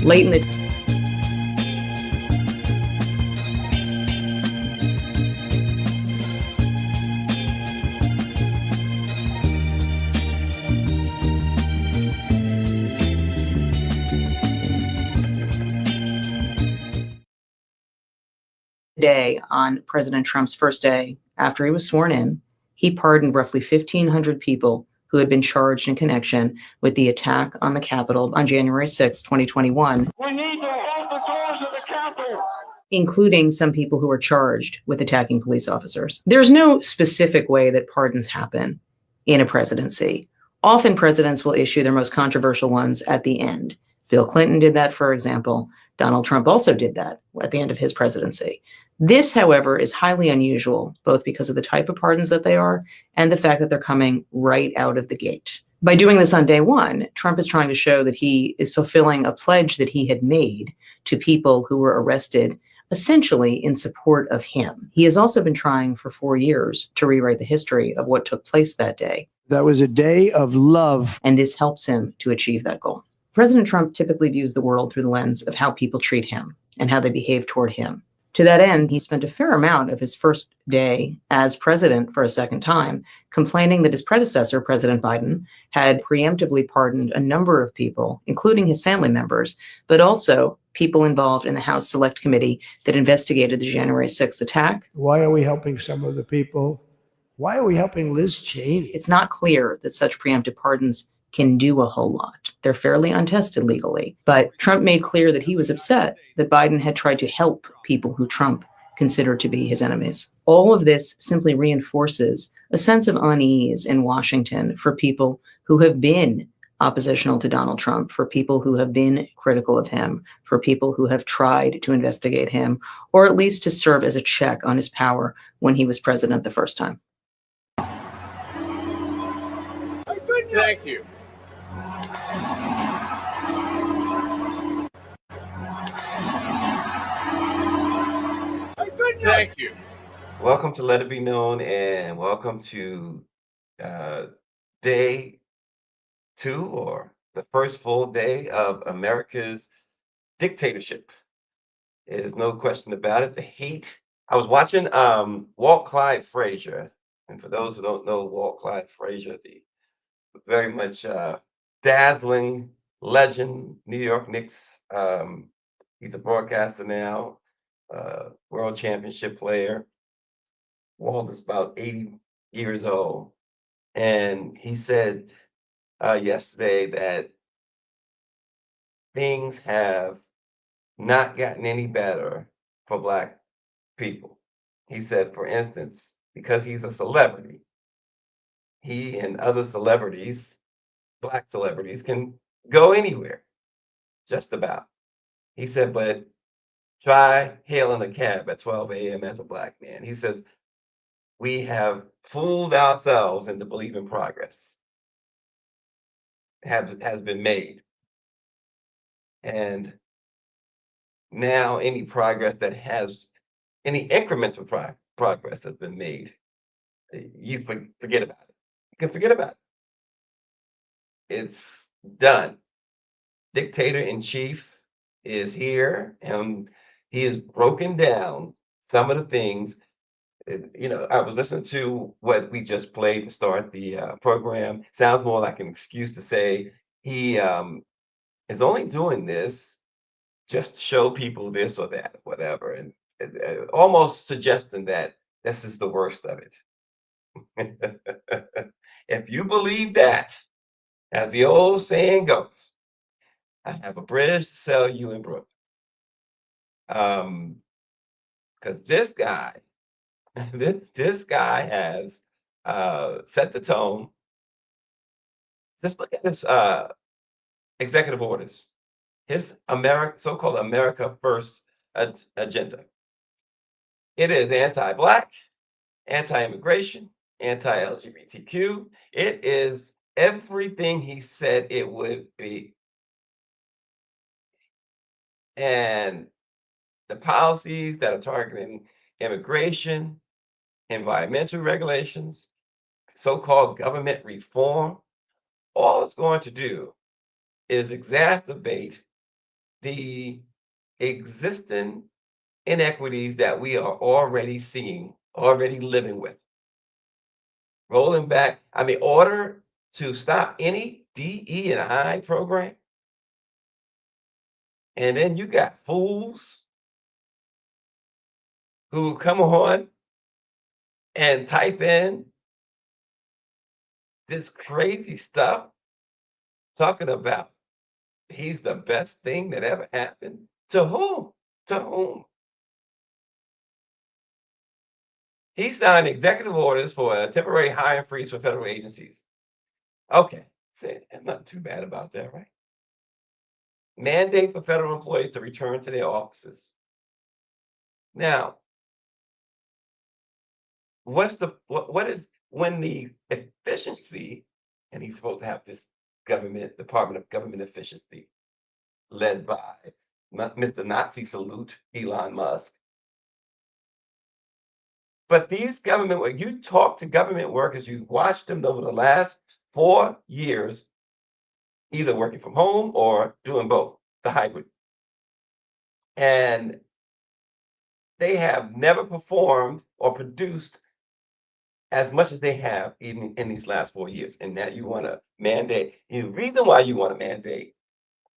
Late in the day, on President Trump's first day after he was sworn in, he pardoned roughly 1,500 people who had been charged in connection with the attack on the Capitol on January 6, 2021. We need to hold the doors of the Capitol. Including some people who were charged with attacking police officers. There's no specific way that pardons happen in a presidency. Often presidents will issue their most controversial ones at the end. Bill Clinton did that, for example. Donald Trump also did that at the end of his presidency. This, however, is highly unusual, both because of the type of pardons that they are and the fact that they're coming right out of the gate. By doing this on day one, Trump is trying to show that he is fulfilling a pledge that he had made to people who were arrested essentially in support of him. He has also been trying for 4 years to rewrite the history of what took place that day. That was a day of love. And this helps him to achieve that goal. President Trump typically views the world through the lens of how people treat him and how they behave toward him. To that end, he spent a fair amount of his first day as president for a second time complaining that his predecessor, President Biden, had preemptively pardoned a number of people, including his family members, but also people involved in the House Select Committee that investigated the January 6th attack. Why are we helping some of the people? Why are we helping Liz Cheney? It's not clear that such preemptive pardons can do a whole lot. They're fairly untested legally. But Trump made clear that he was upset that Biden had tried to help people who Trump considered to be his enemies. All of this simply reinforces a sense of unease in Washington for people who have been oppositional to Donald Trump, for people who have been critical of him, for people who have tried to investigate him, or at least to serve as a check on his power when he was president the first time. Thank you. Thank you. Welcome to Let It Be Known, and welcome to day 2, or the first full day of America's dictatorship. There's no question about it. The hate. I was watching Walt Clyde Frazier, and for those who don't know Walt Clyde Frazier, the very much dazzling legend, New York Knicks. He's a broadcaster now, world championship player. Walt is about 80 years old. And he said yesterday that things have not gotten any better for Black people. He said, for instance, because he's a celebrity, he and other celebrities, Black celebrities, can go anywhere, just about. He said, but try hailing a cab at 12 a.m. as a Black man. He says, we have fooled ourselves into believing progress has been made. And now any progress that has, any incremental progress that's been made, you forget about it. You can forget about it. It's done. Dictator-in-chief is here, and he has broken down some of the things. I was listening to what we just played to start the program. Sounds more like an excuse to say he is only doing this just to show people this or that, whatever, and almost suggesting that this is the worst of it. If you believe that, as the old saying goes, I have a bridge to sell you in Brooklyn. Because this guy, this guy has set the tone. Just look at his executive orders, his so-called America First agenda. It is anti-Black, anti-immigration, anti-LGBTQ. It is everything he said it would be. And the policies that are targeting immigration, environmental regulations, so-called government reform, all it's going to do is exacerbate the existing inequities that we are already seeing, already living with. Rolling back, I mean, order to stop any DE and I program, and then you got fools who come on and type in this crazy stuff talking about he's the best thing that ever happened. To whom? To whom? He signed executive orders for a temporary hiring freeze for federal agencies. Okay, say nothing too bad about that, right? Mandate for federal employees to return to their offices. Now, what is when the efficiency, and he's supposed to have this government Department of Government Efficiency led by Mr. Nazi salute Elon Musk. But these government, when you talk to government workers, you watch them over the last 4 years, either working from home or doing both, the hybrid. And they have never performed or produced as much as they have even in these last 4 years. And now you want to mandate. The reason why you want to mandate,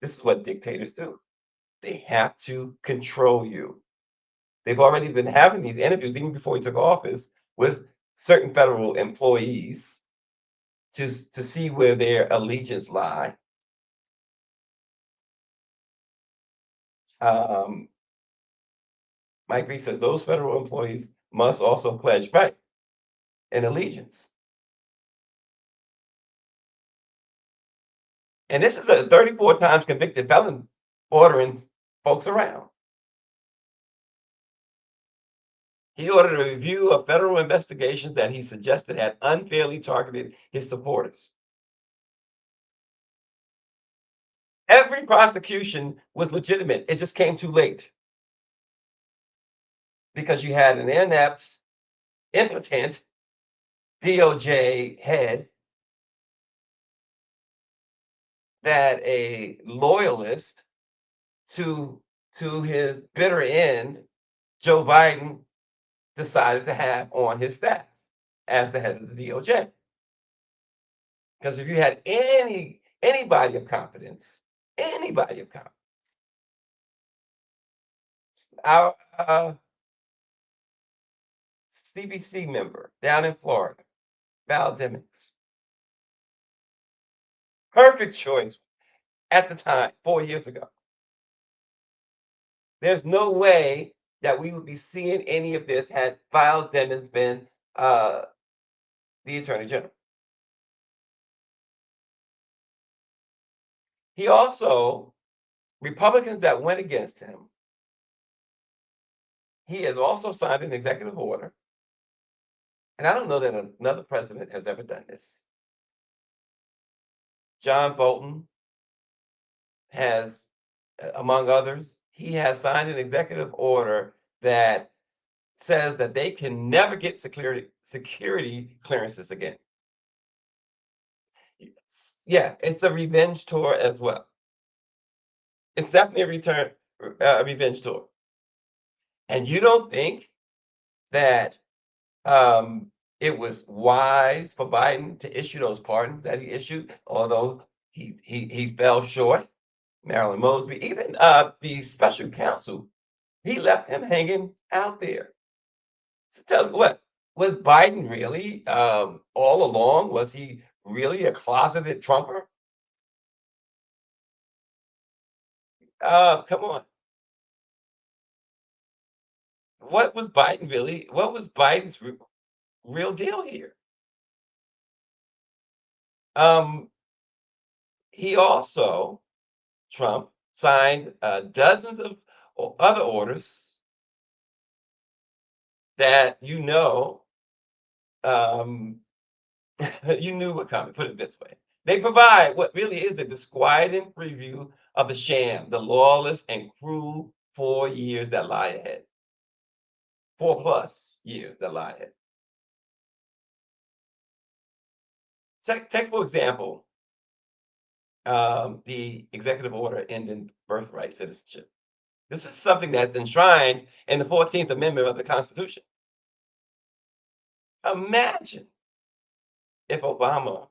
this is what dictators do. They have to control you. They've already been having these interviews even before he took office with certain federal employees to see where their allegiance lie. Um, Mike Reed says those federal employees must also pledge faith and allegiance. And this is a 34 times convicted felon ordering folks around. He ordered a review of federal investigations that he suggested had unfairly targeted his supporters. Every prosecution was legitimate. It just came too late because you had an inept, impotent DOJ head that a loyalist to his bitter end, Joe Biden, decided to have on his staff as the head of the DOJ. Because if you had anybody of confidence, our CBC member down in Florida, Val Demings, perfect choice at the time, 4 years ago. There's no way that we would be seeing any of this had Val Demings been the Attorney General. He also, Republicans that went against him, he has also signed an executive order. And I don't know that another president has ever done this. John Bolton has, among others, he has signed an executive order that says that they can never get security clearances again. Yeah, it's a revenge tour as well. It's definitely a revenge tour. And you don't think that it was wise for Biden to issue those pardons that he issued, although he fell short. Marilyn Mosby, even the special counsel, he left him hanging out there. So tell me what, was Biden really all along? Was he really a closeted Trumper? Come on. What was Biden really? What was Biden's real deal here? Um, he also, Trump, signed dozens of other orders that you knew were coming. Put it this way: they provide what really is a disquieting preview of the sham, the lawless and cruel 4 years that lie ahead. 4+ years that lie ahead. Take for example the executive order ending birthright citizenship. This is something that's enshrined in the 14th Amendment of the Constitution. Imagine if Obama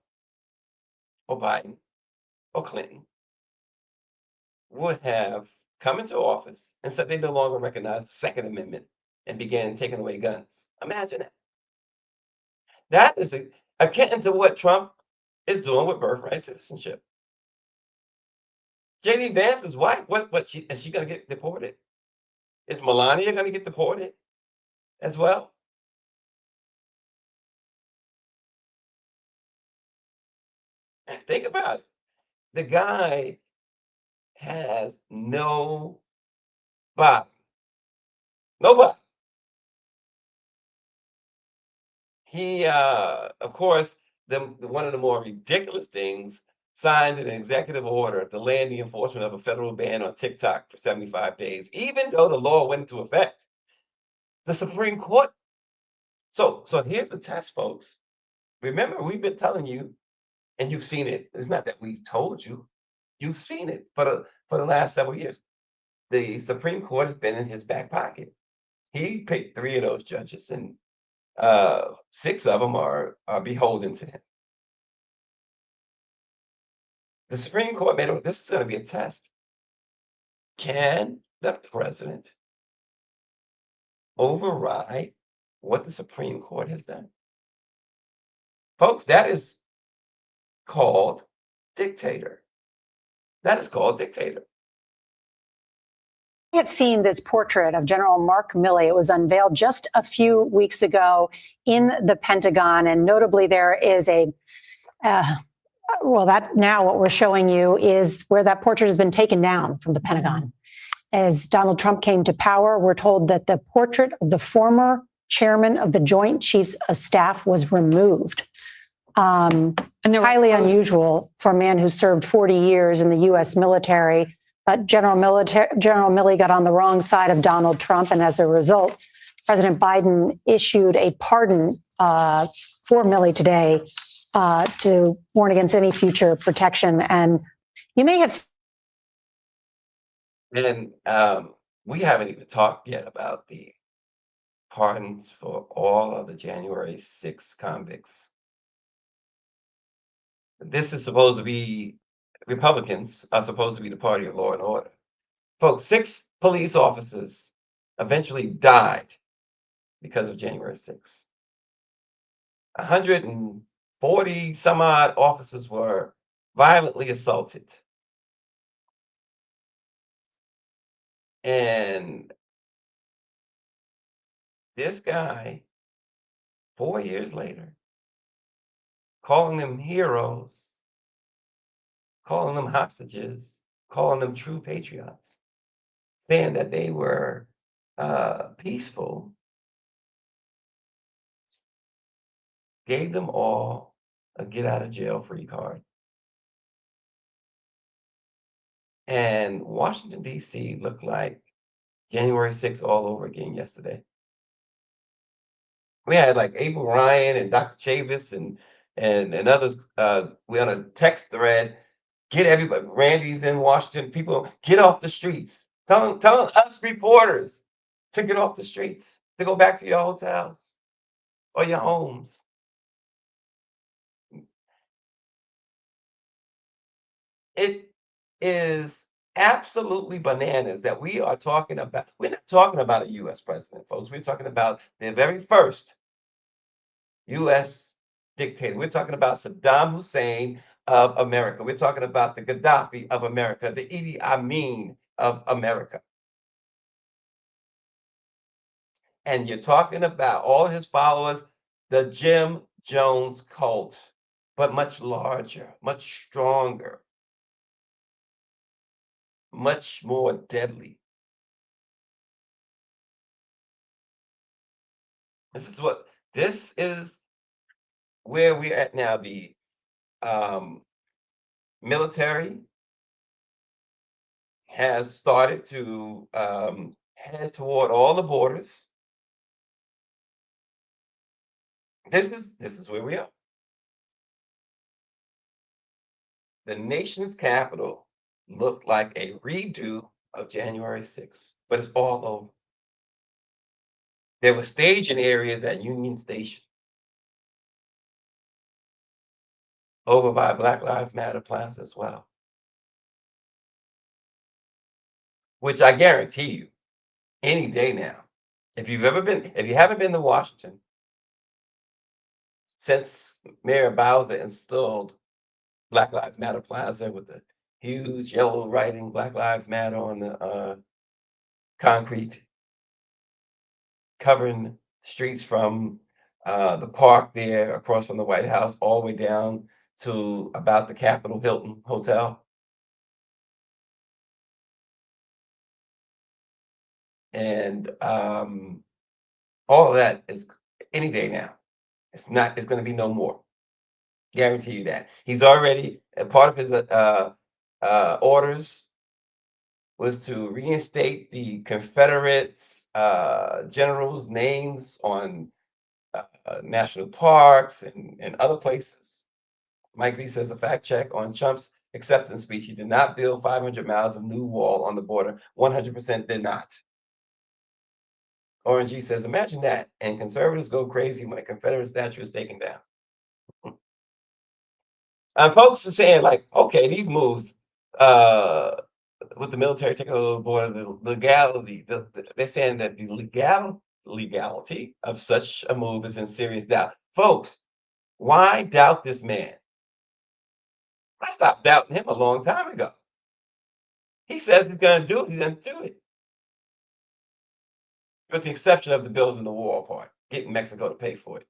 or Biden or Clinton would have come into office and said they no longer recognize the Second Amendment and began taking away guns. Imagine that. That is akin to what Trump is doing with birthright citizenship. JD Vance's wife, is she going to get deported? Is Melania going to get deported as well? Think about it. The guy has no bottom. Nobody. He, of course, one of the more ridiculous things, signed an executive order delaying the enforcement of a federal ban on TikTok for 75 days, even though the law went into effect. The Supreme Court. So here's the test, folks. Remember, we've been telling you, and you've seen it. It's not that we've told you. You've seen it for the last several years. The Supreme Court has been in his back pocket. He picked 3 of those judges, and 6 of them are beholden to him. The Supreme Court this is going to be a test. Can the president override what the Supreme Court has done? Folks, that is called dictator. That is called dictator. I have seen this portrait of General Mark Milley. It was unveiled just a few weeks ago in the Pentagon. And notably, there is that now what we're showing you is where that portrait has been taken down from the Pentagon. As Donald Trump came to power, we're told that the portrait of the former chairman of the Joint Chiefs of Staff was removed. And highly unusual for a man who served 40 years in the U.S. military. But General Milley got on the wrong side of Donald Trump. And as a result, President Biden issued a pardon for Milley today to warn against any future protection. And you may have. And we haven't even talked yet about the pardons for all of the January 6 convicts. This is supposed to be, Republicans are supposed to be the party of law and order. Folks, 6 police officers eventually died because of January 6. 140 some odd officers were violently assaulted. And this guy, 4 years later, calling them heroes, calling them hostages, calling them true patriots, saying that they were peaceful, gave them all a get out of jail free card. And Washington, D.C. looked like January 6th all over again yesterday. We had like Abel Ryan and Dr. Chavis and others. We on a text thread. Get everybody. Randy's in Washington. People get off the streets. Telling us reporters to get off the streets, to go back to your hotels or your homes. It is absolutely bananas that we are talking about. We're not talking about a U.S. president, folks. We're talking about the very first U.S. dictator. We're talking about Saddam Hussein of America. We're talking about the Gaddafi of America, the Idi Amin of America. And you're talking about all his followers, the Jim Jones cult, but much larger, much stronger, much more deadly. This is where we're at now. The military has started to head toward all the borders. This is where we are. the nation's capital looked like a redo of January 6th, but it's all over. There were staging areas at Union Station over by Black Lives Matter Plaza as well, which I guarantee you, any day now, if you haven't been to Washington since Mayor Bowser installed Black Lives Matter Plaza with the huge yellow writing Black Lives Matter on the concrete, covering streets from the park there across from the White House all the way down to about the Capitol Hilton Hotel. And all of that is any day now. It's going to be no more. Guarantee you that. He's already, a part of his orders was to reinstate the Confederates generals' names on national parks and other places. Mike Lee says a fact check on Trump's acceptance speech. He did not build 500 miles of new wall on the border. 100% did not. Orange G says, imagine that. And conservatives go crazy when a Confederate statue is taken down. Folks are saying, like, okay, these moves with the military taking over the border, the legality, they're saying that the legality of such a move is in serious doubt. Folks, why doubt this man? I stopped doubting him a long time ago. He says he's going to do it. He's going to do it. With the exception of the building the wall part, getting Mexico to pay for it.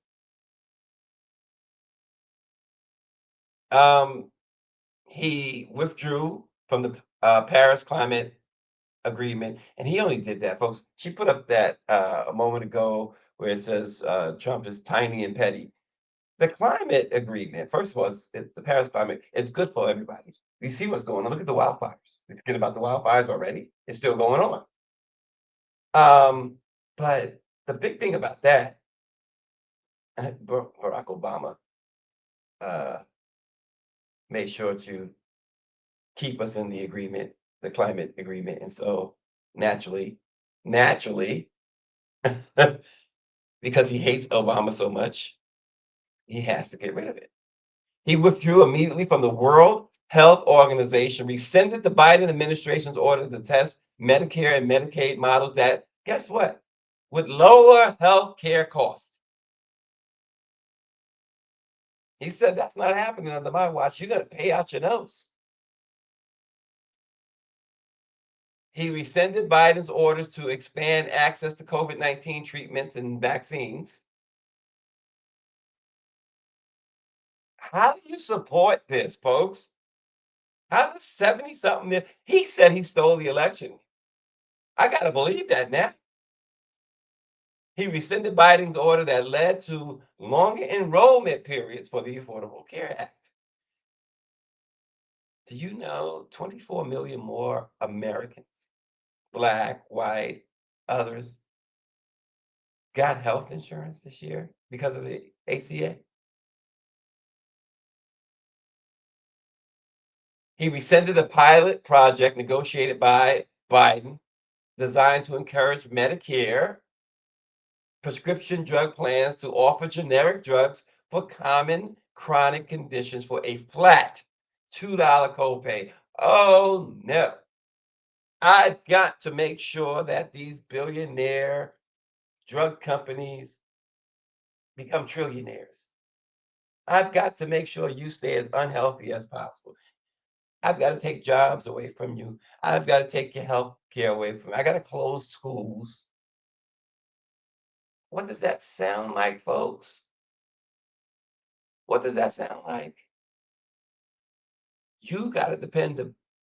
He withdrew from the Paris Climate Agreement, and he only did that, folks. She put up that a moment ago where it says Trump is tiny and petty. The climate agreement, first of all, the Paris Climate, it's good for everybody. You see what's going on. Look at the wildfires. We forget about the wildfires already. It's still going on. But the big thing about that, Barack Obama made sure to keep us in the agreement, the climate agreement. And so naturally, because he hates Obama so much, he has to get rid of it. He withdrew immediately from the World Health Organization, rescinded the Biden administration's order to test Medicare and Medicaid models that, guess what, would lower health care costs. He said, that's not happening under my watch. You're going to pay out your nose. He rescinded Biden's orders to expand access to COVID-19 treatments and vaccines. How do you support this, folks? How does 70-something, he said he stole the election. I got to believe that now. He rescinded Biden's order that led to longer enrollment periods for the Affordable Care Act. Do you know 24 million more Americans, Black, white, others, got health insurance this year because of the ACA? He rescinded a pilot project negotiated by Biden designed to encourage Medicare prescription drug plans to offer generic drugs for common chronic conditions for a flat $2 copay. Oh no. I've got to make sure that these billionaire drug companies become trillionaires. I've got to make sure you stay as unhealthy as possible. I've got to take jobs away from you. I've got to take your health care away from you. I got to close schools. What does that sound like, folks? What does that sound like? You got to depend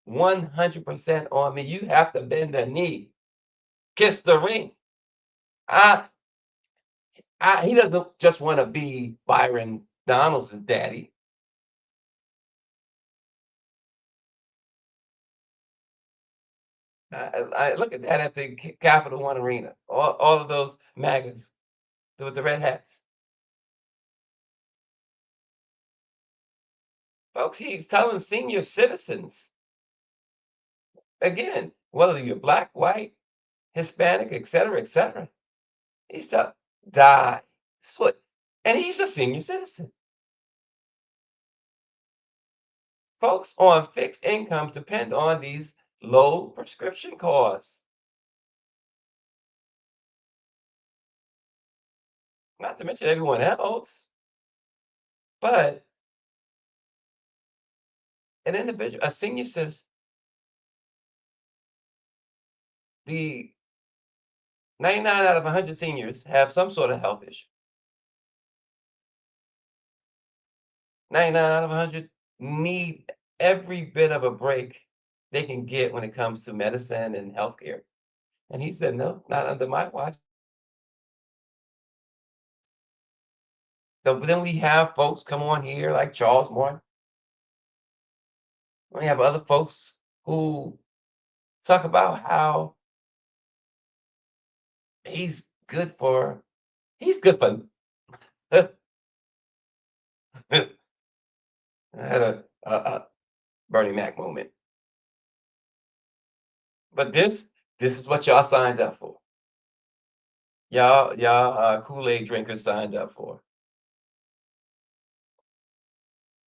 100% on me. You have to bend the knee, kiss the ring. He doesn't just want to be Byron Donalds' daddy. I look at that at the Capital One Arena. All of those MAGAs with the red hats. Folks, he's telling senior citizens, again, whether you're black, white, Hispanic, et cetera, he's telling, die. This is what, and he's a senior citizen. Folks on fixed incomes depend on these low prescription costs. Not to mention everyone else, but an individual, a senior citizen, the 99 out of 100 seniors have some sort of health issue. 99 out of 100 need every bit of a break they can get when it comes to medicine and healthcare. And he said, no, not under my watch. So then we have folks come on here like Charles Martin. We have other folks who talk about how he's good for I had a Bernie Mac moment. But this is what y'all signed up for. Y'all Kool-Aid drinkers signed up for.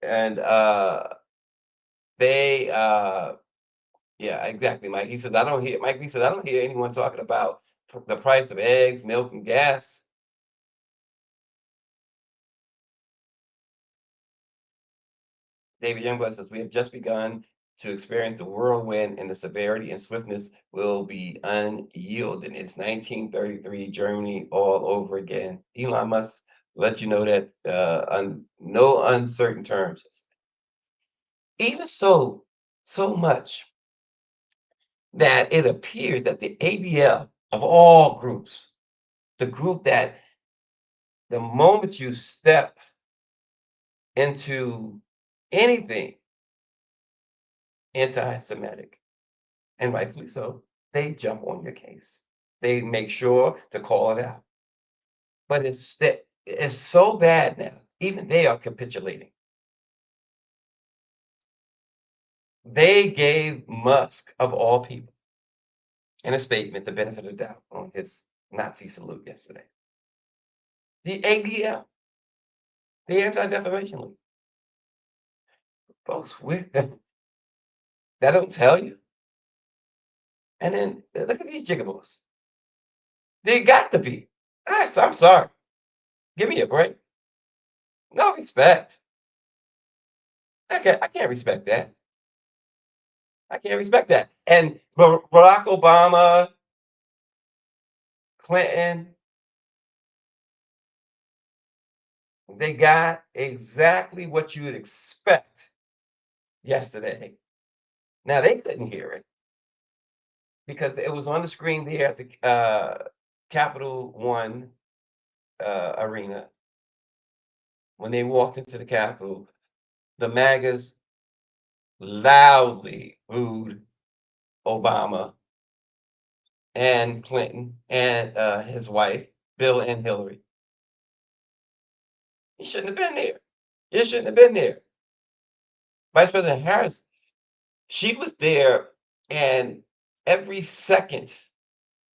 And they yeah, exactly, Mike. He says, I don't hear Mike. He says, I don't hear anyone talking about the price of eggs, milk, and gas. David Youngblood says, we have just begun to experience the whirlwind, and the severity and swiftness will be unyielding. It's 1933 Germany all over again. Elon Musk let you know that on no uncertain terms. Even so much that it appears that the ADL of all groups, the group that the moment you step into anything anti-Semitic, and rightfully so, they jump on your case. They make sure to call it out. But it's so bad now, even they are capitulating. They gave Musk, of all people, in a statement, the benefit of the doubt on his Nazi salute yesterday. The ADL, the Anti-Defamation League. Folks, that don't tell you. And then look at these jigaboos. They got to be. I'm sorry. Give me a break. No respect. I can't respect that. I can't respect that. And Barack Obama, Clinton, they got exactly what you would expect yesterday. Now, they couldn't hear it because it was on the screen there at the Capital One arena. When they walked into the Capitol, the MAGAs loudly booed Obama and Clinton and his wife, Bill and Hillary. He shouldn't have been there. He shouldn't have been there. Vice President Harris, she was there, and every second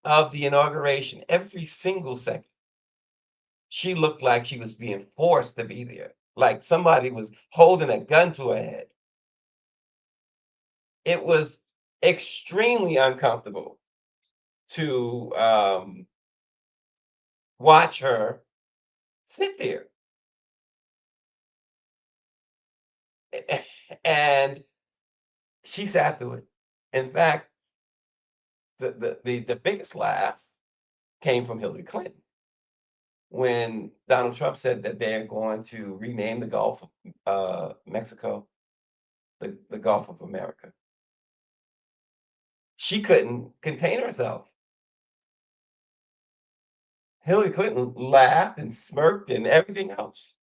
of the inauguration, every single second, she looked like she was being forced to be there, like somebody was holding a gun to her head. It was extremely uncomfortable to watch her sit there. And she sat through it. In fact, the biggest laugh came from Hillary Clinton when Donald Trump said that they're going to rename the Gulf of Mexico, the Gulf of America. She couldn't contain herself. Hillary Clinton laughed and smirked and everything else.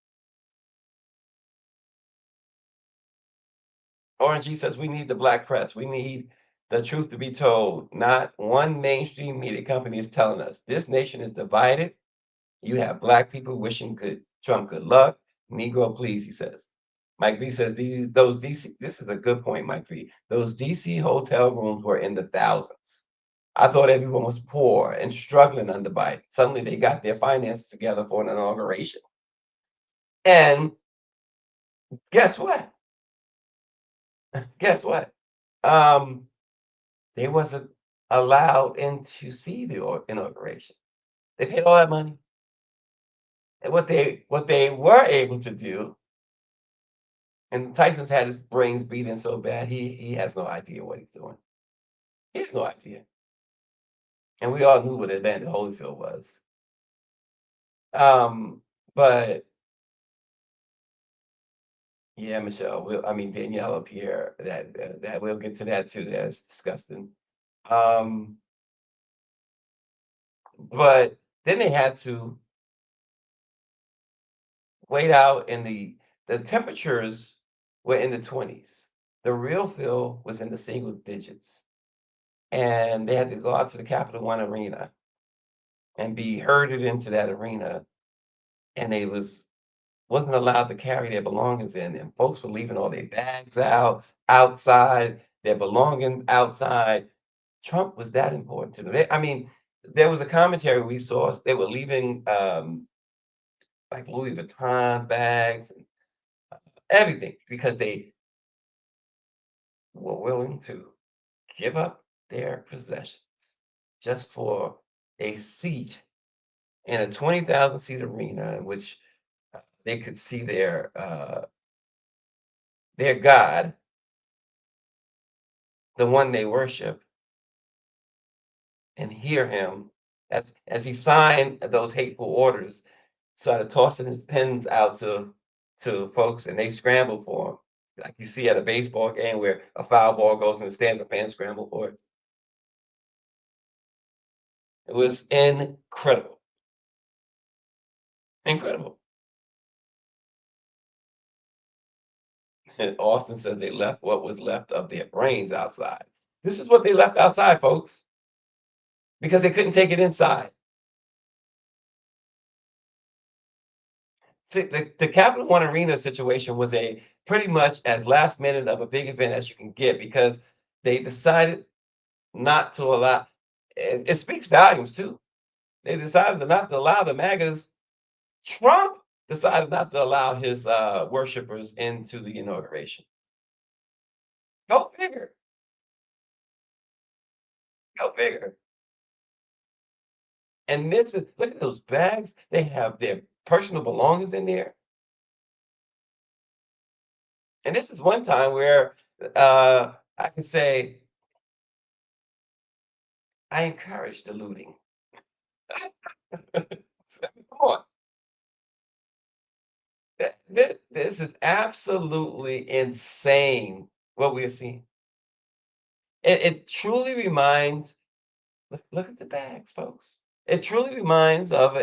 Orange says we need the black press. We need the truth to be told. Not one mainstream media company is telling us. This nation is divided. You have black people wishing Trump good luck. Negro, please, he says. Mike V says those DC. This is a good point, Mike V. Those DC hotel rooms were in the thousands. I thought everyone was poor and struggling under Biden. Suddenly they got their finances together for an inauguration. And guess what? Guess what? They wasn't allowed in to see the inauguration. They paid all that money. And what they were able to do, and Tyson's had his brains beat in so bad, he has no idea what he's doing. He has no idea. And we all knew what Evander Holyfield was. But yeah, Michelle, Danielle up here, that we'll get to that too. That's disgusting. But then they had to wait out in the temperatures were in the 20s. The real feel was in the single digits. And they had to go out to the Capital One Arena and be herded into that arena. And they wasn't allowed to carry their belongings in. And folks were leaving all their bags outside, their belongings outside. Trump was that important to them. There was a commentary we saw. They were leaving like Louis Vuitton bags and everything because they were willing to give up their possessions just for a seat in a 20,000 seat arena in which they could see their God, the one they worship, and hear him as he signed those hateful orders, started tossing his pens out to folks, and they scrambled for him, like you see at a baseball game where a foul ball goes in the stands, a fans scramble for it. It was incredible. Incredible. And Austin said they left what was left of their brains outside. This is what they left outside, folks, because they couldn't take it inside. See, the Capital One Arena situation was a pretty much as last minute of a big event as you can get because they decided not to allow. It speaks volumes too. They decided not to allow the MAGAs. Trump decided not to allow his worshipers into the inauguration. Go figure. Go figure. And look at those bags. They have their personal belongings in there. And this is one time where I can say I encourage the looting. Come on. This is absolutely insane what we are seeing. It truly reminds, look at the bags, folks. It truly reminds of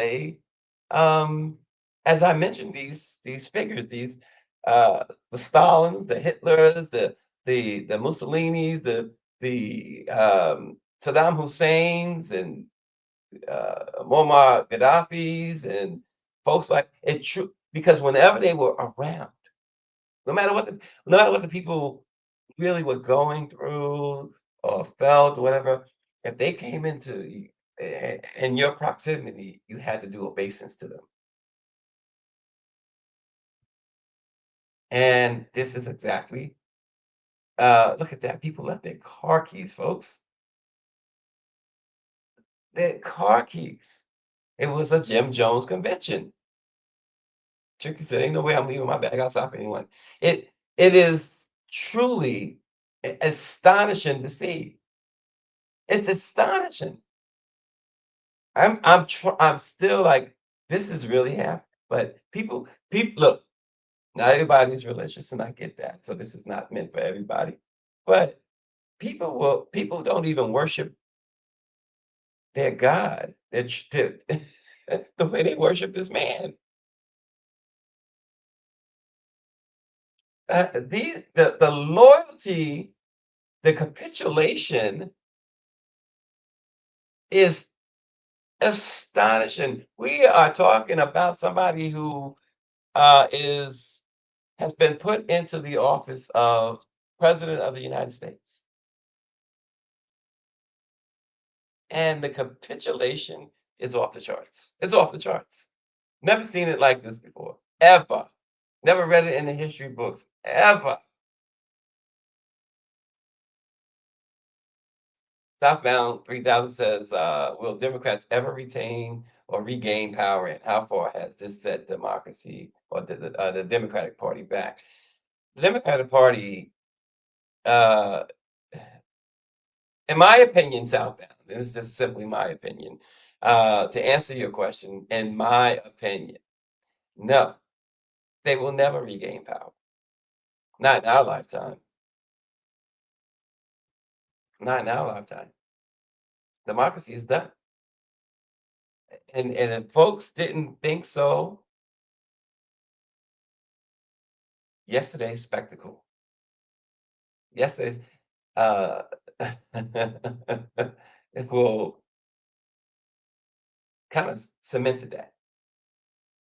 as I mentioned, these figures, the Stalins, the Hitlers, the Mussolinis, the Saddam Husseins, and Muammar Gaddafi's, and folks like it. Because whenever they were around, no matter what the people really were going through or felt or whatever, if they came into in your proximity, you had to do obeisance to them. And this is exactly look at that. People left their car keys, folks. Their car keys. It was a Jim Jones convention. Tricky said, "Ain't no way I'm leaving my bag outside for anyone." It is truly astonishing to see. It's astonishing. I'm still like, this is really happening. But people look, not everybody's religious, and I get that. So this is not meant for everybody. But people don't even worship their God. The way they worship this man. The loyalty, the capitulation is astonishing. We are talking about somebody who is has been put into the office of President of the United States. And the capitulation is off the charts. It's off the charts. Never seen it like this before, ever. Never read it in the history books, ever. Southbound 3000 says, will Democrats ever retain or regain power? And how far has this set democracy or the Democratic Party back? The Democratic Party, uh, in my opinion, southbound, and this is just simply my opinion, to answer your question, in my opinion, no, they will never regain power. Not in our lifetime. Not in our lifetime. Democracy is done. And if folks didn't think so, yesterday's spectacle, yesterday's it will kind of cemented that.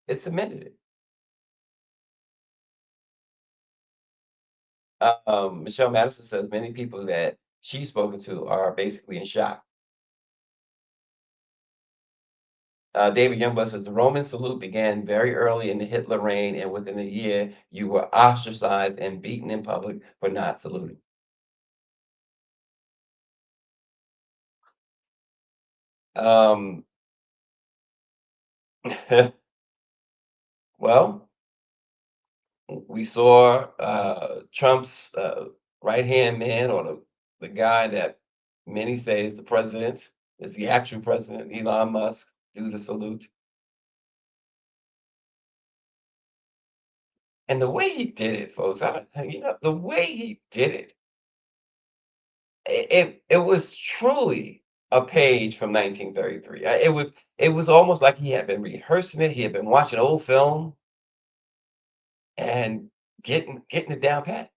It cemented it. Michelle Madison says many people that she's spoken to are basically in shock. David Youngblood says the Roman salute began very early in the Hitler reign, and within a year, you were ostracized and beaten in public for not saluting. Well, we saw Trump's right-hand man, or the guy that many say is the president, is the actual president, Elon Musk, do the salute. And the way he did it, folks, the way he did it, it was truly a page from 1933. It was almost like he had been rehearsing it. He had been watching old film and getting it down pat.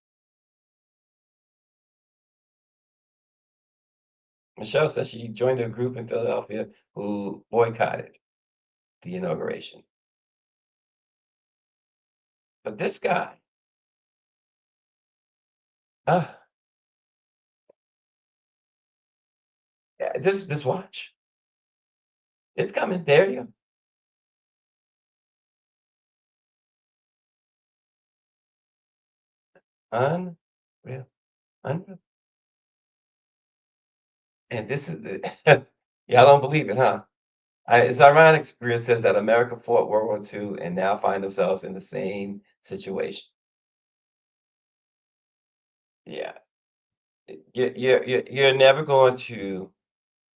Michelle says she joined a group in Philadelphia who boycotted the inauguration. But this guy, just watch. It's coming. There you go. Unreal. Unreal. And this is the y'all don't believe it, huh? It's ironic, Greer says, that America fought World War II and now find themselves in the same situation. Yeah. You're never going to,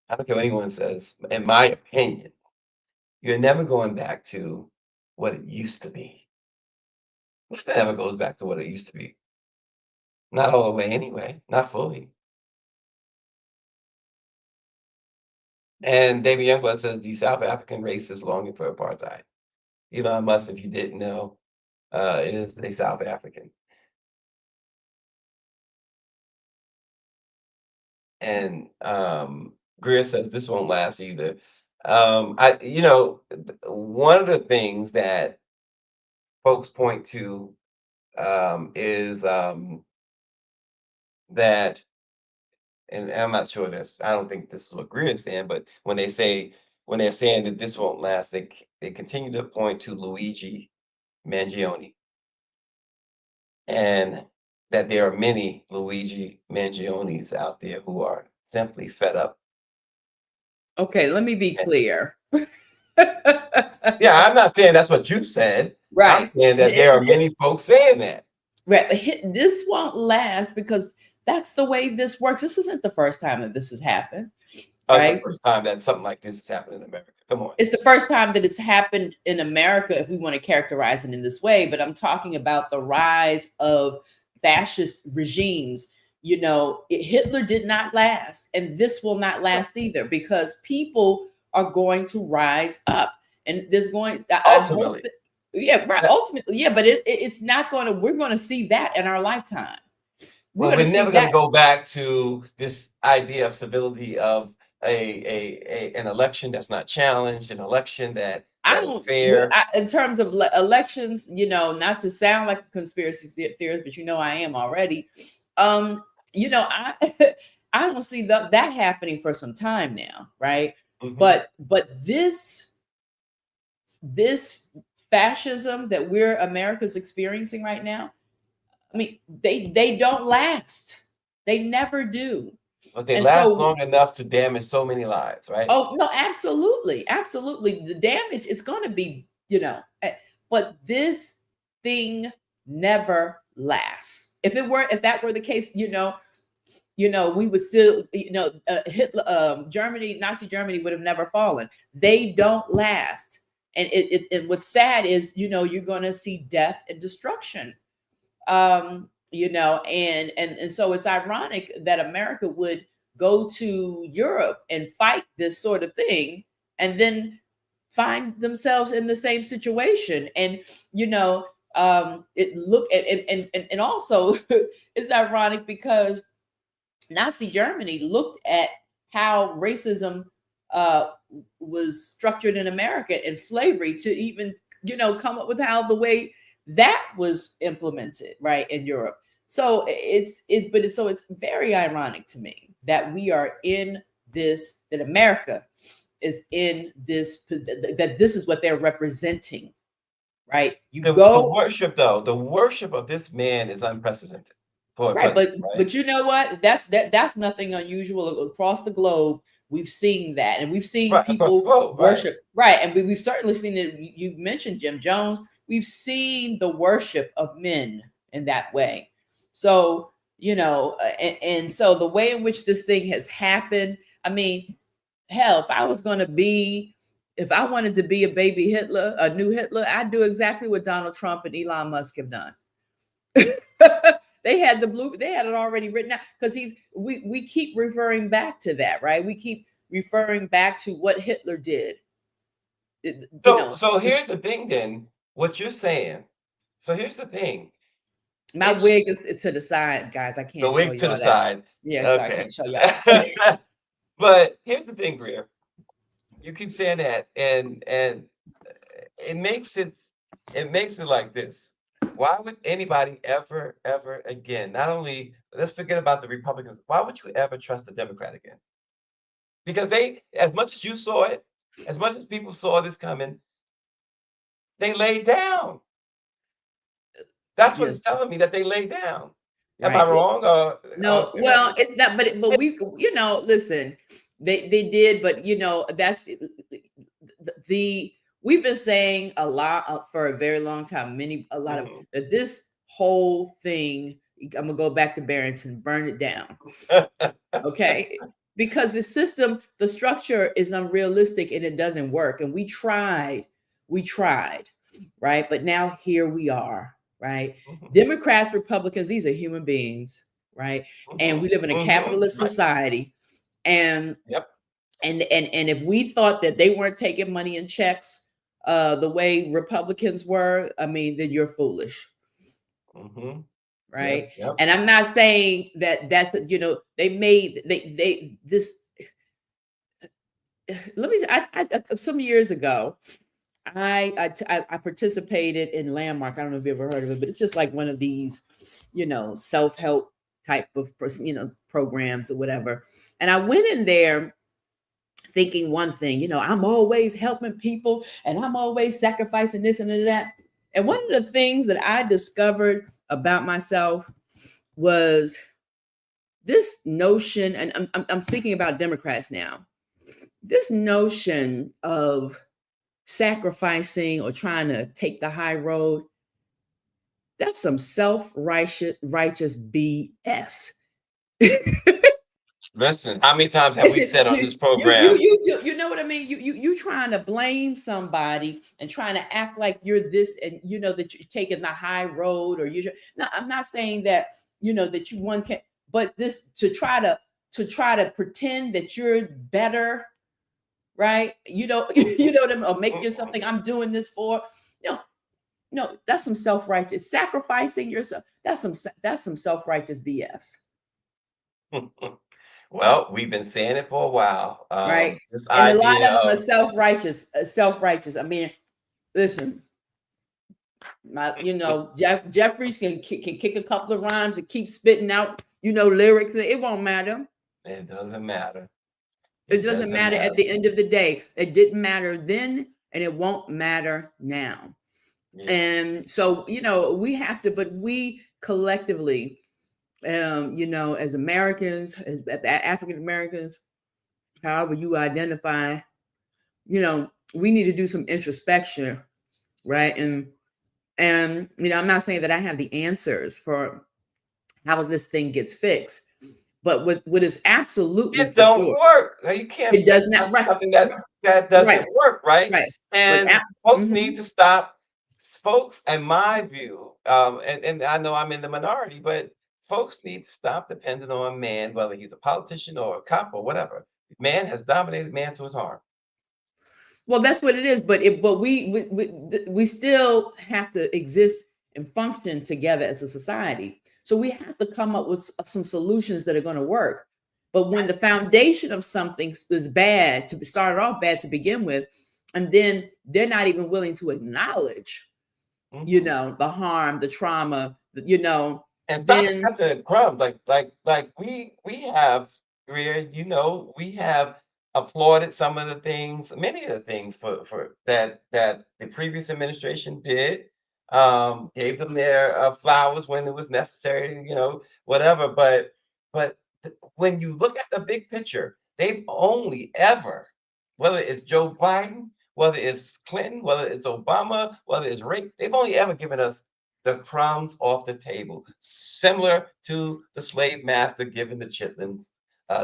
I don't care what anyone says, in my opinion, you're never going back to what it used to be. Nothing ever goes back to what it used to be. Not all the way anyway, not fully. And David Youngblood says the South African race is longing for apartheid. Elon Musk, if you didn't know, is a South African. And Greer says this won't last either. One of the things that folks point to is that, and I'm not sure I don't think this is what Greer is saying, but when they're saying that this won't last, they continue to point to Luigi Mangione, and that there are many Luigi Mangiones out there who are simply fed up. Okay, let me be clear. Yeah, I'm not saying that's what you said. Right. I'm saying that there are many folks saying that. Right. This won't last because that's the way this works. This isn't the first time that this has happened. Right? It's the first time that something like this has happened in America. Come on. It's the first time that it's happened in America, if we want to characterize it in this way. But I'm talking about the rise of fascist regimes. Hitler did not last, and this will not last either, because people are going to rise up, and there's going ultimately. Ultimately, yeah, but it's not going to. We're going to see that in our lifetime. We're never going to go back to this idea of civility of an election that's not challenged, an election that I that is don't, fair. in terms of elections, not to sound like a conspiracy theorist, but I am already. I I don't see that happening for some time now, right? Mhm. But this fascism that America's experiencing right now, I mean, they don't last. They never do. But they And last so, long enough to damage so many lives, right? oh no, absolutely, absolutely. The damage is going to be, but this thing never lasts. If that were the case, we would still, Hitler, Germany, Nazi Germany would have never fallen. They don't last. And and what's sad is, you're going to see death and destruction. And so it's ironic that America would go to Europe and fight this sort of thing and then find themselves in the same situation. And and also it's ironic because Nazi Germany looked at how racism was structured in America and slavery to even, come up with how the way that was implemented, right, in Europe. So it's very ironic to me that we are in this, that America is in this, that this is what they're representing, right? The worship, though, the worship of this man is unprecedented. Right, but you know what? That's nothing unusual across the globe. We've seen that, and we've seen people worship. Right, and we've certainly seen it. You mentioned Jim Jones. We've seen the worship of men in that way. So and so the way in which this thing has happened. I mean, hell, if I wanted to be a baby Hitler, a new Hitler, I'd do exactly what Donald Trump and Elon Musk have done. They had it already written out, because we keep referring back to that, right? We keep referring back to what Hitler did. So here's the thing then, what you're saying. So here's the thing. My wig is to the side, guys. I can't the wig to the side. Yeah, okay. So I can't show y'all. But here's the thing, Greer. You keep saying that, and it makes it like this. Why would anybody ever again, not only, let's forget about the Republicans, why would you ever trust a Democrat again? Because they, as much as you saw it, as much as people saw this coming, they laid down. That's what it's telling me, that they laid down. Am I wrong? No, well, it's not, but we, listen, they did, but that's we've been saying a lot for a very long time, that this whole thing, I'm gonna go back to Barrington, burn it down. Okay. Because the system, the structure is unrealistic and it doesn't work. And we tried, right? But now here we are, right? Democrats, Republicans, these are human beings, right? And we live in a capitalist society. And and if we thought that they weren't taking money in checks the way Republicans were, I mean, then you're foolish. Right. Yep. And I'm not saying that that's, this. Let me, some years ago, I participated in Landmark. I don't know if you ever heard of it, but it's just like one of these, self-help type of, programs or whatever. And I went in there thinking one thing, I'm always helping people and I'm always sacrificing this and that. And one of the things that I discovered about myself was this notion, and I'm speaking about Democrats now, this notion of sacrificing or trying to take the high road. That's some self-righteous BS. Listen, how many times have we said on this program? You know what I mean? You trying to blame somebody and trying to act like you're this, and that you're taking the high road, or no, I'm not saying that, that you one can, but this to try to pretend that you're better, right? What I mean, or make yourself think I'm doing this for, no, that's some self-righteous sacrificing yourself. That's some self-righteous BS. Well, we've been saying it for a while. right? This And a lot idea of them are of self-righteous, self-righteous. I mean, listen, Jeffries can kick a couple of rhymes and keep spitting out, lyrics. It won't matter. it doesn't matter. It doesn't matter at the end of the day. It didn't matter then, and it won't matter now. Yeah. And so, we have to, but we collectively, as Americans, as African Americans, however you identify, we need to do some introspection, right? And I'm not saying that I have the answers for how this thing gets fixed, but what is absolutely It don't sure, work. Like, you can't. it does not. Right. Something that doesn't Right. work, right? Right. And But folks mhm. need to stop. Folks, in my view, and I know I'm in the minority, but folks need to stop depending on man, whether he's a politician or a cop or whatever. Man has dominated man to his harm. Well, that's what it is. But we still have to exist and function together as a society. So we have to come up with some solutions that are going to work. But when the foundation of something is bad, to start off bad to begin with, and then they're not even willing to acknowledge, the harm, the trauma, And then stop the crumbs. Like we have, Rhea, we have applauded some of the things, many of the things for that the previous administration did. Gave them their flowers when it was necessary, whatever. But when you look at the big picture, they've only ever, whether it's Joe Biden, whether it's Clinton, whether it's Obama, whether it's Reagan, they've only ever given us the crumbs off the table, similar to the slave master giving the chitlins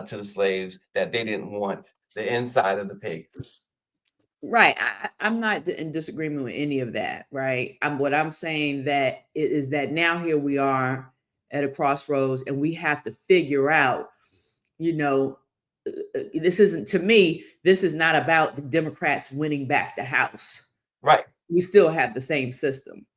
to the slaves that they didn't want, the inside of the pig. right. I'm not in disagreement with any of that, right? What I'm saying that is that now here we are at a crossroads, and we have to figure out, this isn't, to me, this is not about the Democrats winning back the House. Right. We still have the same system.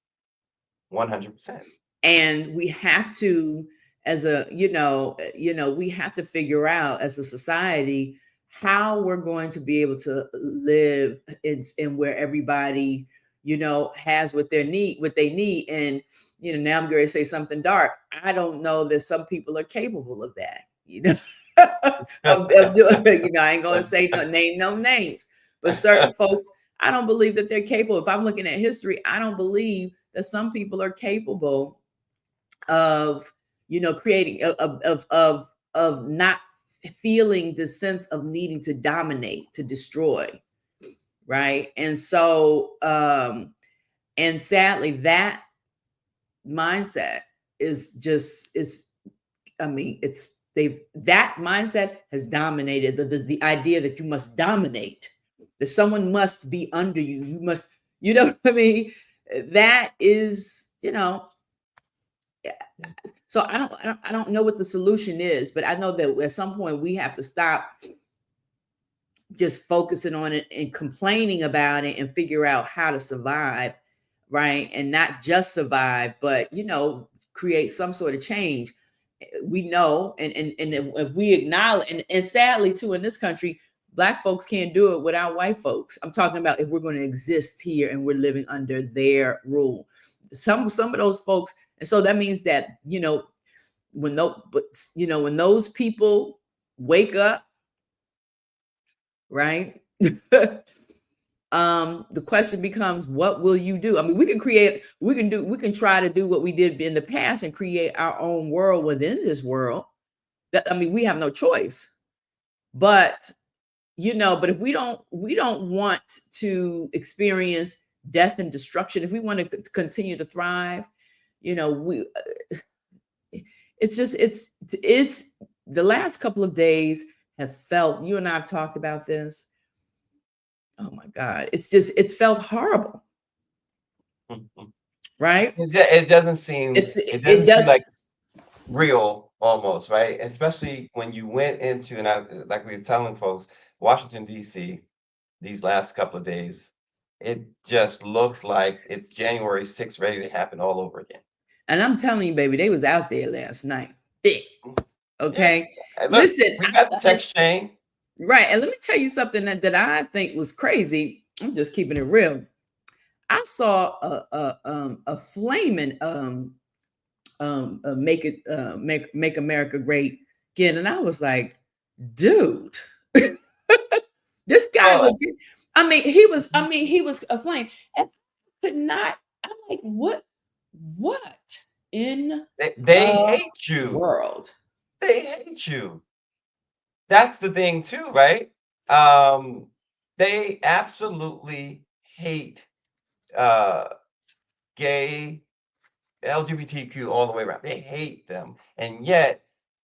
100%. And we have to, as a, we have to figure out as a society how we're going to be able to live in where everybody, has what they need. And, now I'm going to say something dark. I don't know that some people are capable of that, of doing, I ain't going to say name no names, but certain folks, I don't believe that they're capable. If I'm looking at history, I don't believe that some people are capable of, creating of not feeling the sense of needing to dominate, to destroy, right? And so, and sadly, that mindset is just that mindset has dominated the idea that you must dominate, that someone must be under you. You must, what I mean? That is, so I don't know what the solution is, but I know that at some point we have to stop just focusing on it and complaining about it and figure out how to survive, right? And not just survive, but create some sort of change. We know, and if we acknowledge, and sadly too, in this country, Black folks can't do it without white folks. I'm talking about if we're going to exist here and we're living under their rule. Some of those folks, and so that means that when those people wake up, right? The question becomes, what will you do? I mean, we can try to do what we did in the past and create our own world within this world. We have no choice. But but if we don't want to experience death and destruction, if we want to continue to thrive, it's the last couple of days have felt, you and I have talked about this. Oh my God. It's felt horrible. Right? It doesn't seem, it doesn't seem like real almost, right? Especially when you went into, and like we were telling folks, Washington, D.C., these last couple of days, it just looks like it's January 6th ready to happen all over again. And I'm telling you, baby, they was out there last night. Thick. Okay. Hey, look, Listen, we got the text chain. right. And let me tell you something that I think was crazy. I'm just keeping it real. I saw a flaming make America great again, and I was like, dude, this guy Well, was. He was a flame, and I could not. I'm like, what in they the hate you. world? They hate you. That's the thing too, right? Um, they absolutely hate uh gay, LGBTQ all the way around. They hate them. And yet,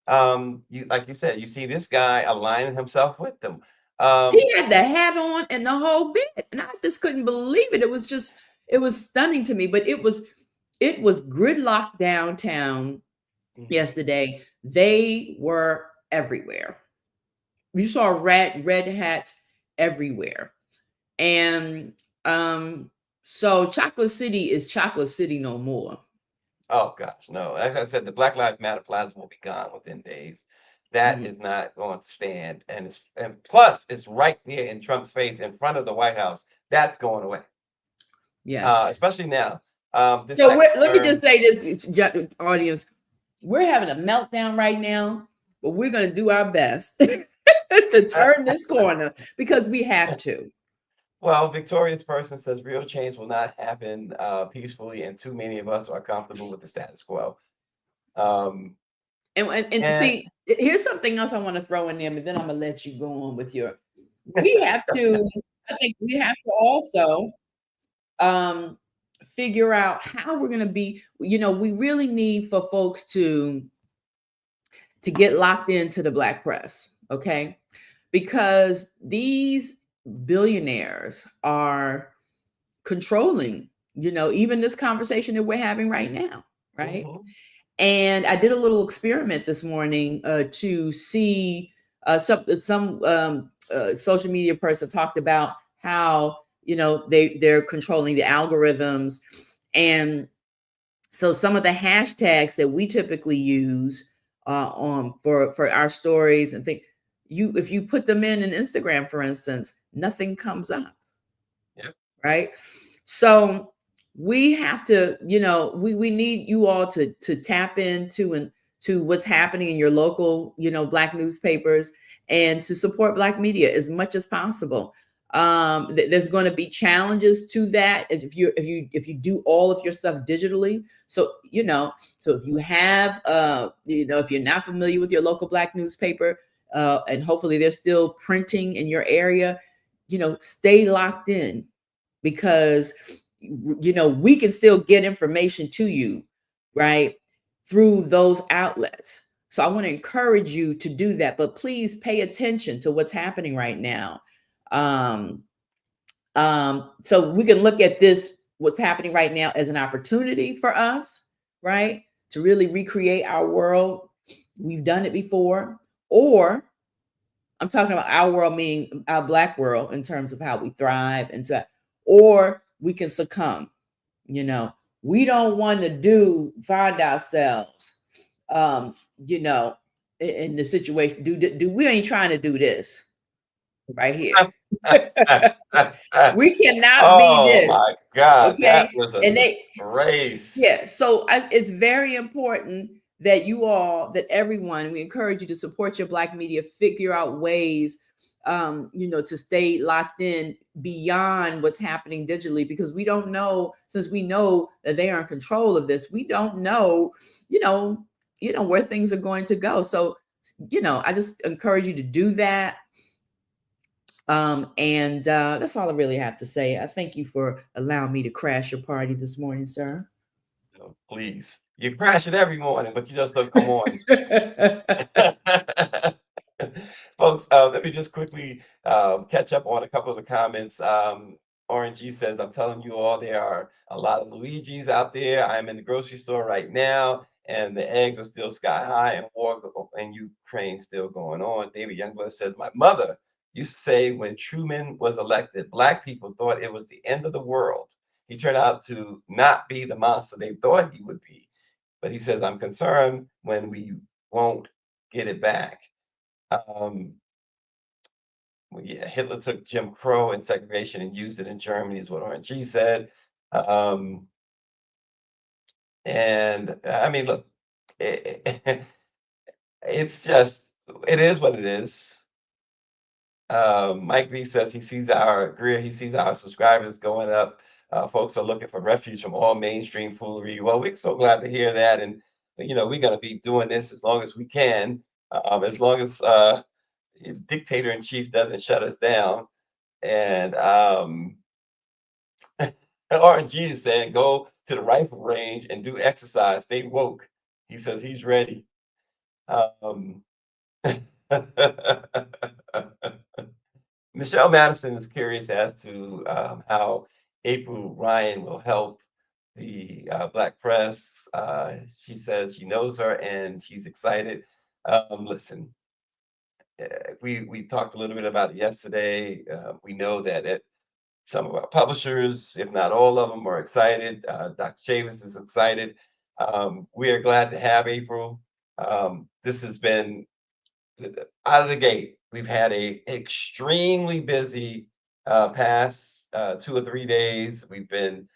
you like you said, you see this guy aligning himself with them. He had the hat on and the whole bit, and I just couldn't believe it. It was stunning to me. But it was gridlock downtown Mhm. yesterday. They were everywhere. You saw red hats everywhere, and so Chocolate City is Chocolate City no more. Oh gosh, no. Like I said, the Black Lives Matter Plaza will be gone within days. That Mhm. is not going to stand. And plus it's right there in Trump's face in front of the White House. That's going away. Yes. Especially now. This So second let me just term. say this, audience: we're having a meltdown right now, but we're going to do our best to turn this corner because we have to. Well, victorious person says real change will not happen peacefully, and too many of us are comfortable with the status quo. Um, And and see, here's something else I want to throw in there, but then I'm going to let you go on with your. We have to. I think we have to also um, figure out how we're going to be. We really need for folks to get locked into the black press, okay? Because these billionaires are controlling, even this conversation that we're having right now, right? Mhm. And I did a little experiment this morning to see some social media person talked about how they're controlling the algorithms, and so some of the hashtags that we typically use for our stories and things, if you put them in Instagram, for instance, nothing comes up, Yep. right? So we have to, we need you all to tap into and to what's happening in your local, black newspapers, and to support black media as much as possible. There's going to be challenges to that if you do all of your stuff digitally. So so if you have if you're not familiar with your local black newspaper, and hopefully they're still printing in your area, stay locked in, because we can still get information to you, right, through those outlets. So I want to encourage you to do that, but please pay attention to what's happening right now. um so we can look at this, what's happening right now, as an opportunity for us, right, to really recreate our world. We've done it before. Or I'm talking about our world, meaning our black world, in terms of how we thrive, and so, or we can succumb. We don't want to find ourselves, um, you know, in the situation. Do we ain't trying to do this right here. We cannot be Oh this, my God, that okay? was a And they, disgrace. yeah, so it's very important that everyone, we encourage you to support your black media, figure out ways, to stay locked in beyond what's happening digitally, because we don't know, since we know that they are in control of this, we don't know, where things are going to go. So, I just encourage you to do that. And that's all I really have to say. I thank you for allowing me to crash your party this morning, sir. Oh, please. You crash it every morning, but you just don't come on. Folks, let me just quickly catch up on a couple of the comments. Orange G says, I'm telling you all, there are a lot of Luigi's out there. I'm in the grocery store right now, and the eggs are still sky high, and war in Ukraine still going on. David Youngblood says, my mother used to say when Truman was elected, Black people thought it was the end of the world. He turned out to not be the monster they thought he would be. But he says, I'm concerned when we won't get it back. Um, well, yeah, Hitler took Jim Crow and segregation and used it in Germany, is what RNG said. Um, and I mean, look, it, it's just, it is what it is. Mike V says he sees our subscribers going up. Folks are looking for refuge from all mainstream foolery. Well, we're so glad to hear that. And, we're going to be doing this as long as we can, as long as dictator in chief doesn't shut us down. And RNG is saying, go to the rifle range and do exercise. Stay woke. He says he's ready. Um, Michelle Madison is curious as to how April Ryan will help the Black press. She says she knows her and she's excited. Listen, we talked a little bit about it yesterday. We know that some of our publishers, if not all of them, are excited. Dr. Chavis is excited. We are glad to have April. This has been out of the gate. We've had a extremely busy past 2 or 3 days. We've been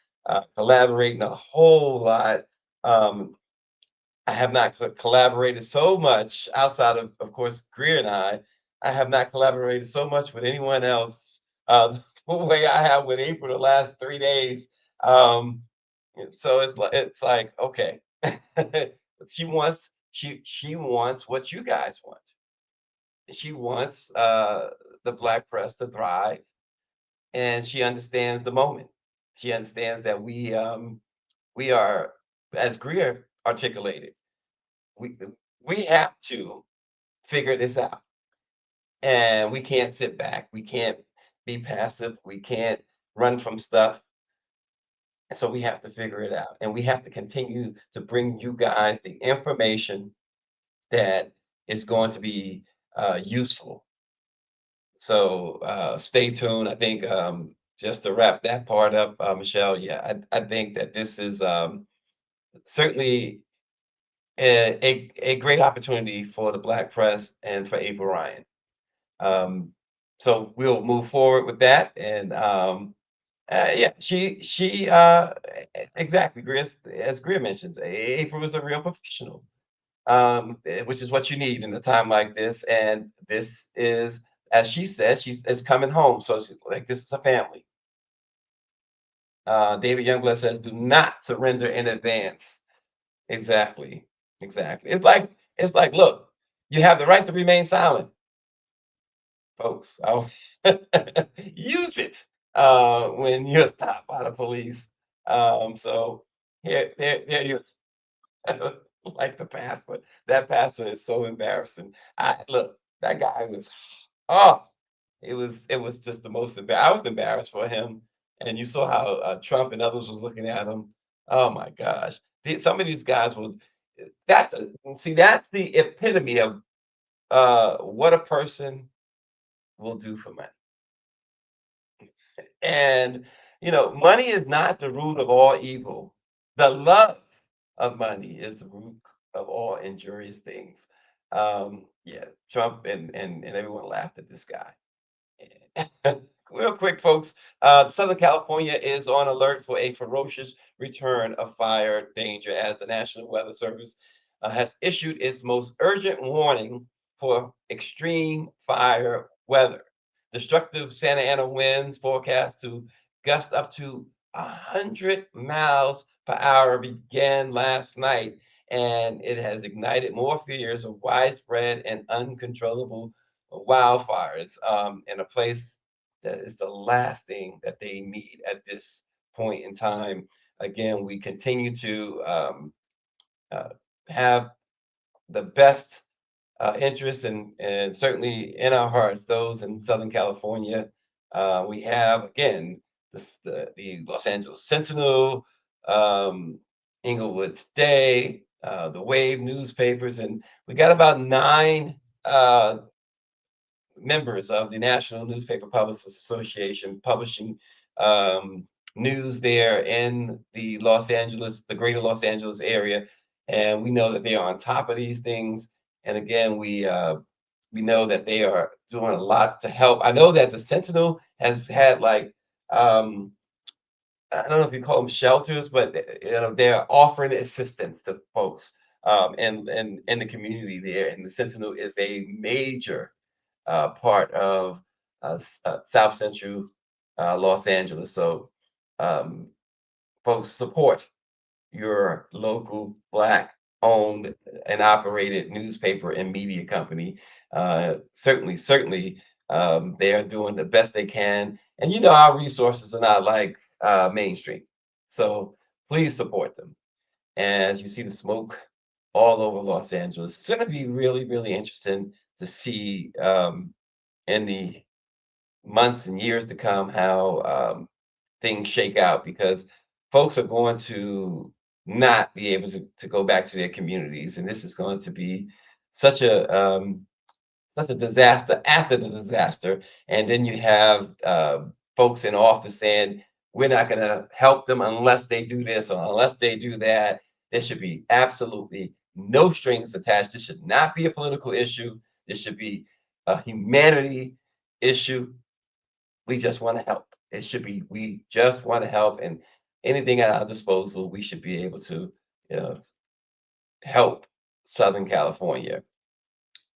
collaborating a whole lot. I have not collaborated so much outside of course, Greer and I. I have not collaborated so much with anyone else the way I have with April the last 3 days. Um, so it's like, okay, she wants what you guys want. She wants the Black press to thrive, and she understands the moment. She understands that we are, as Greer articulated, we we have to figure this out, and we can't sit back. We can't be passive. We can't run from stuff. And so we have to figure it out, and we have to continue to bring you guys the information that is going to be useful. So stay tuned. I think just to wrap that part up, Michelle, yeah, I think that this is certainly a great opportunity for the Black press and for April Ryan. So we'll move forward with that. And yeah, she exactly, Greer, as Greer mentions, April is a real professional, which is what you need in a time like this. And this is, as she said, is coming home. So she's like, this is a family. David Youngblood says, do not surrender in advance. Exactly. Exactly. It's like, look, you have the right to remain silent, folks. Use it when you're stopped by the police. So here you like the pastor. That pastor is so embarrassing. I look, that guy was, oh, it was just the most I was embarrassed for him. And you saw how Trump and others was looking at him. Oh my gosh. Some of these guys will that's the epitome of what a person will do for money. And money is not the root of all evil. The love of money is the root of all injurious things. Yeah, Trump and everyone laughed at this guy. Real quick, folks. Southern California is on alert for a ferocious return of fire danger as the National Weather Service has issued its most urgent warning for extreme fire weather. Destructive Santa Ana winds forecast to gust up to 100 miles per hour began last night, and it has ignited more fears of widespread and uncontrollable wildfires in a place that is the last thing that they need at this point in time. Again, we continue to uh, have the best interest and certainly in our hearts, those in Southern California. We have, again, the Los Angeles Sentinel, Inglewood Today, the Wave newspapers, and we got about 9 members of the National Newspaper Publicists Association publishing news there in the greater Los Angeles area. And we know that they are on top of these things. And again, we know that they are doing a lot to help. I know that the Sentinel has had like I don't know if you call them shelters, but they're offering assistance to folks and in the community there. And the Sentinel is a major part of South Central Los Angeles. So um, folks, support your local Black owned and operated newspaper and media company. Certainly, they are doing the best they can. And our resources are not like mainstream. So please support them. And as you see the smoke all over Los Angeles, it's going to be really, really interesting to see in the months and years to come how things shake out, because folks are going to not be able to go back to their communities, and this is going to be such a disaster after the disaster. And then you have folks in office saying we're not going to help them unless they do this or unless they do that. There should be absolutely no strings attached. This should not be a political issue. This should be a humanity issue. We just want to help. It should be, we just want to help, and anything at our disposal, we should be able to, help Southern California.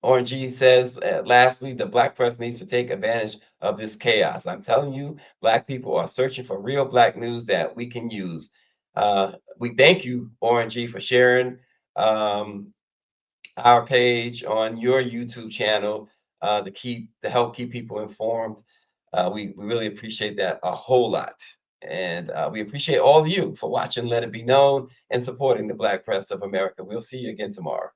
Orange G says, lastly, the Black press needs to take advantage of this chaos. I'm telling you, Black people are searching for real Black news that we can use. We thank you, Orange G, for sharing our page on your YouTube channel to help keep people informed. We really appreciate that a whole lot. And we appreciate all of you for watching Let It Be Known and supporting the Black Press of America. We'll see you again tomorrow.